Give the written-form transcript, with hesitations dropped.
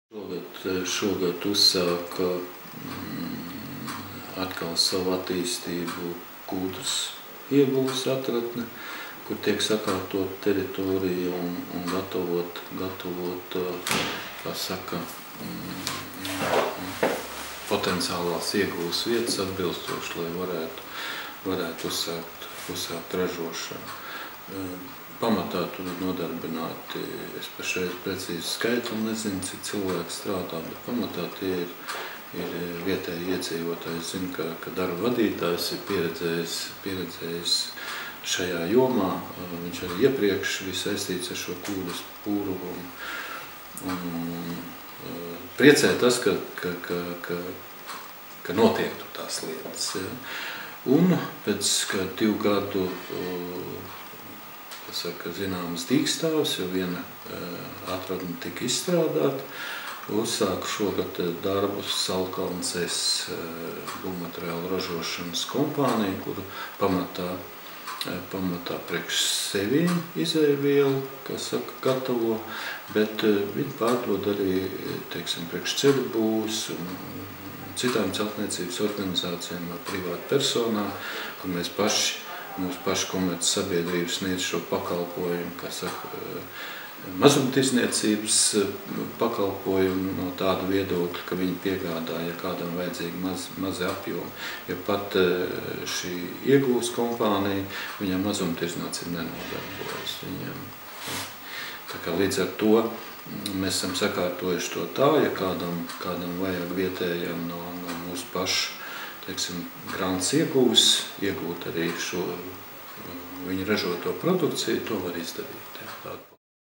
Šogad uzsāka atkal savu attīstību Kūdras ieguves atradne, kur tiek sakārtot teritorija un gatavot, kā saka, potenciālās ieguves vietas atbilstoši, lai varētu uzsākt ražošanu. Pamatā tur nodarbināti, es pašreiz precīzi skaitu nezinu, cik cilvēki strādā, bet pamatā tie ir vietēji iedzīvotāji. Es zinu, ka darba vadītājs ir pieredzējis šajā jomā. Viņš arī iepriekš bija saistīts ar šo Kūdras pūruvu. Priecē tas, ka notiek tur tās lietas. Ja. Un pēc 2 gadu zināmas dīkstāvs, jo viena atradne tika izstrādāta, uzsāka šogad darbus Salkalnes S būvmateriālu ražošanas kompānija, kuru pamatā priekš sevīm izēvielu, kā saka, gatavo, bet viņi pārdod arī, teiksim, priekš ceļu būvs un citām celtniecības organizācijām vai privātu personām, kur mūsu pašu komerces sabiedrības sniedz šo pakalpojumu, kā saka, mazumtirdzniecības pakalpojumu no tāda viedokļa, ka viņi piegādā, ja kādam vajadzīgi mazi apjomi. Jo pat šī iegūs kompānija, viņam mazumtirdzniecība nenodarbojas. Tā kā līdz ar to mēs esam sakārtojuši to tā, ja kādam vajag vietējiem no mūsu pašu, teiksim, grants iegūt arī šo viņu ražoto produkciju, to var izdarīt.